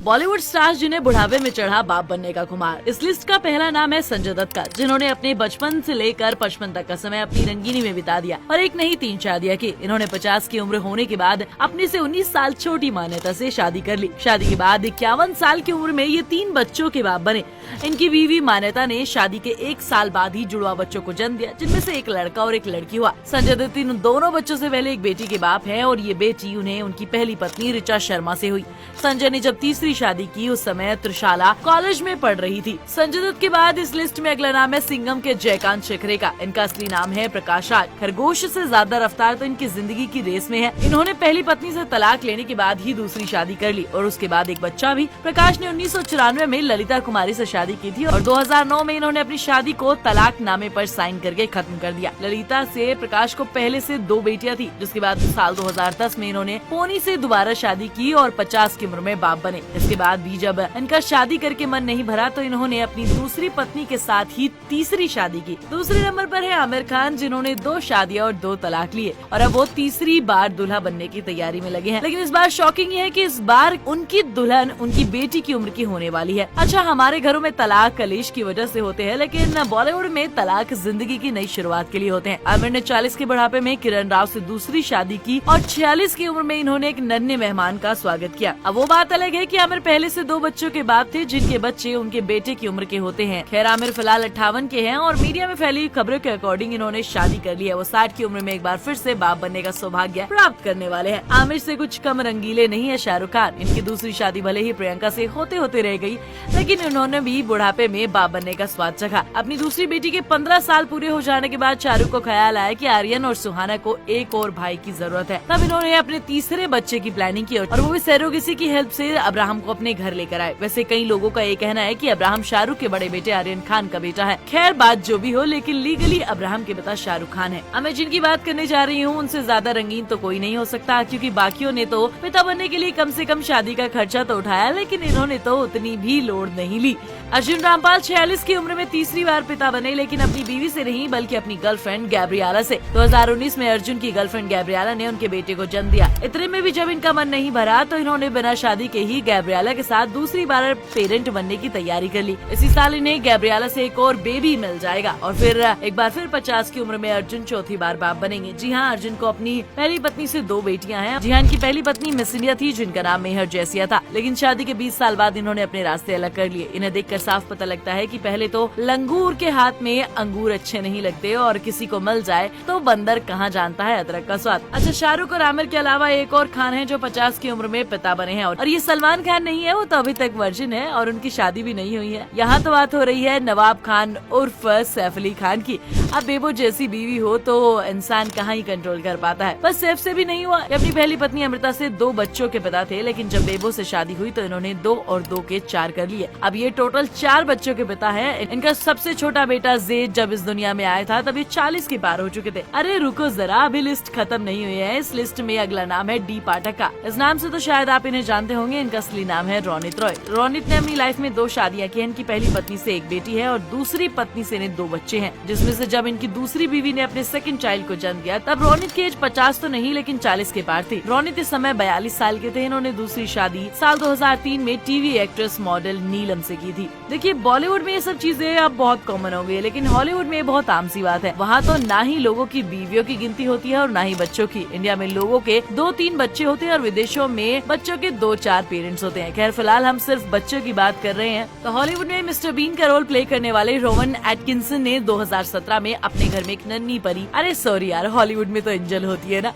Bollywood stars जिन्हें बुढ़ापे में चढ़ा बाप बनने का खुमार। इस लिस्ट का पहला नाम है संजय दत्त का, जिन्होंने अपने बचपन से लेकर 55 तक का समय अपनी रंगीनी में बिता दिया और एक नहीं 3 शादियां की। इन्होंने 50 की उम्र होने के बाद अपने से 19 साल छोटी मान्यता से शादी कर ली। शादी के बाद 51 साल की उम्र में ये 3 बच्चों के बाप बने। इनकी बीवी मान्यता ने शादी के 1 साल बाद ही जुड़वा बच्चों को जन्म दिया, जिनमें से एक लड़का और एक लड़की हुआ। संजय दत्त इन दोनों बच्चों से पहले एक बेटी के बाप हैं और ये बेटी उन्हें उनकी पहली पत्नी ऋचा शर्मा से हुई। संजय ने जब तीसरी शादी की उस समय त्रिशाला कॉलेज में पढ़ रही थी। संजय दत्त के बाद इस लिस्ट में अगला नाम है सिंघम के जयकांत शेखरे का। इनका असली नाम है प्रकाश राज। खरगोश से ज्यादा रफ्तार तो इनकी जिंदगी की रेस में है। इन्होंने पहली पत्नी से तलाक लेने के बाद ही दूसरी शादी कर ली और उसके बाद एक बच्चा भी। प्रकाश ने 1994 में ललिता कुमारी से शादी की थी और 2009 में इन्होंने अपनी शादी को तलाकनामे पर साइन करके खत्म कर दिया। ललिता से प्रकाश को पहले से 2 बेटियां थी, जिसके बाद साल 2010 में इन्होंने पोनी से दोबारा शादी की और 50 की उम्र में बाप बने। इसके बाद भी जब इनका शादी करके मन नहीं भरा तो इन्होंने अपनी दूसरी पत्नी के साथ ही तीसरी शादी की। दूसरे नंबर पर है आमिर खान, जिन्होंने 2 शादियां और 2 तलाक लिए और अब वो तीसरी बार दूल्हा बनने की तैयारी में लगे हैं। लेकिन इस बार शॉकिंग ये है कि इस बार उनकी दुल्हन उनकी बेटी की उम्र की होने वाली है। अच्छा, हमारे घरों में तलाक कलेश की वजह से होते हैं, लेकिन बॉलीवुड में तलाक जिंदगी की नई शुरुआत के लिए होते हैं। आमिर ने 40 के बुढ़ापे में किरण राव से दूसरी शादी की और 46 की उम्र में इन्होंने एक नन्हे मेहमान का स्वागत किया। अब वो बात अलग है कि आमिर पहले से 2 बच्चों के बाप थे, जिनके बच्चे उनके बेटे की उम्र के होते हैं। खैर, आमिर फिलहाल 58 के हैं और मीडिया में फैली खबरों के अकॉर्डिंग इन्होंने शादी कर ली है। वो 60 की उम्र में एक बार फिर से बाप बनने का सौभाग्य प्राप्त करने वाले हैं। आमिर से कुछ कम रंगीले नहीं है शाहरुख खान। इनकी दूसरी शादी भले ही प्रियंका से होते होते रह गई, लेकिन इन्होंने भी बुढ़ापे में बाप बनने का स्वाद चखा। अपनी दूसरी बेटी के 15 साल पूरे हो जाने के बाद शाहरुख को ख्याल आया कि आर्यन और सुहाना को एक और भाई की जरूरत है। तब इन्होंने अपने तीसरे बच्चे की प्लानिंग की और वो भी सरोगेसी की हेल्प से अब्राहम को अपने घर लेकर आए। वैसे कई लोगों का ये कहना है कि अब्राहम शाहरुख के बड़े बेटे आर्यन खान का बेटा है। खैर, बात जो भी हो, लेकिन लीगली अब्राहम के पिता शाहरुख खान है। अब मैं जिनकी बात करने जा रही हूँ उनसे ज्यादा रंगीन तो कोई नहीं हो सकता, क्योंकि बाकियों ने तो पिता बनने के लिए कम से कम शादी का खर्चा तो उठाया, लेकिन इन्होंने तो उतनी भी लोड नहीं ली। अर्जुन रामपाल 46 की उम्र में तीसरी बार पिता बने, लेकिन अपनी बीवी से नहीं बल्कि अपनी गर्लफ्रेंड गैब्रियाला से। 2019 में अर्जुन की गर्लफ्रेंड गैब्रियाला ने उनके बेटे को जन्म दिया। इतने में भी जब इनका मन नहीं भरा तो इन्होंने बिना शादी के ही गैब्रियाला के साथ दूसरी बार पेरेंट बनने की तैयारी कर ली। इसी साल इन्हें गैब्रियाला से एक और बेबी मिल जाएगा और फिर एक बार फिर 50 की उम्र में अर्जुन चौथी बार बाप बनेंगे। जी हाँ, अर्जुन को अपनी पहली पत्नी से 2 बेटियां हैं। जी हाँ, इनकी पहली पत्नी मिस इंडिया थी, जिनका नाम मेहर जैसिया था, लेकिन शादी के 20 साल बाद इन्होंने अपने रास्ते अलग कर लिए। इन्हें देखकर साफ पता लगता है कि पहले तो लंगूर के हाथ में अंगूर अच्छे नहीं लगते और किसी को मिल जाए तो बंदर कहाँ जानता है अदरक का स्वाद। अच्छा, शाहरुख और आमिर के अलावा एक और खान है जो 50 की उम्र में पिता बने हैं और ये सलमान खान नहीं है, वो तो अभी तक वर्जिन है और उनकी शादी भी नहीं हुई है। यहाँ तो बात हो रही है नवाब खान उर्फ सैफ अली खान की। अब बेबो जैसी बीवी हो तो इंसान कहाँ ही कंट्रोल कर पाता है। बस सैफ से भी नहीं हुआ। अपनी पहली पत्नी अमृता से 2 बच्चों के पिता थे, लेकिन जब बेबो से शादी हुई तो इन्होंने 2 और 2 के 4 कर लिए। अब ये टोटल 4 बच्चों के पिता है। इनका सबसे छोटा बेटा जेद जब इस दुनिया में आया था तब ये 40 के पार हो चुके थे। अरे रुको जरा, अभी लिस्ट खत्म नहीं हुई है। इस लिस्ट में अगला नाम है डी पाठक का। इस नाम से तो शायद आप इन्हें जानते होंगे। इनका असली नाम है रोनित रॉय। रोनित ने अपनी लाइफ में 2 शादियां की। इनकी पहली पत्नी से एक बेटी है और दूसरी पत्नी से इन्हें 2 बच्चे हैं, जिसमें से जब इनकी दूसरी बीवी ने अपने सेकंड चाइल्ड को जन्म दिया तब रोनित की एज 50 तो नहीं लेकिन 40 के पार थी। रोनित इस समय 42 साल के थे। इन्होंने दूसरी शादी साल 2003 में टीवी एक्ट्रेस मॉडल नीलम से की थी। देखिए, बॉलीवुड में ये सब चीजें अब बहुत कॉमन हो गई है, लेकिन हॉलीवुड में बहुत आम सी बात है। वहाँ तो ना ही लोगों की बीवियों की गिनती होती है और ना ही बच्चों की। इंडिया में लोगों के 2-3 बच्चे होते हैं और विदेशों में बच्चों के 2-4 पेरेंट्स होते हैं। खैर, फिलहाल हम सिर्फ बच्चों की बात कर रहे हैं। तो हॉलीवुड में मिस्टर बीन का रोल प्ले करने वाले रोवन एटकिंसन ने 2017 में अपने घर में एक नन्ही परी, अरे सॉरी यार, हॉलीवुड में तो एंजल होती है ना,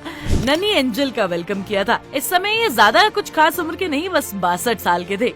नन्ही एंजल का वेलकम किया था। इस समय ये ज्यादा कुछ खास उम्र के नहीं, बस 62 साल के थे।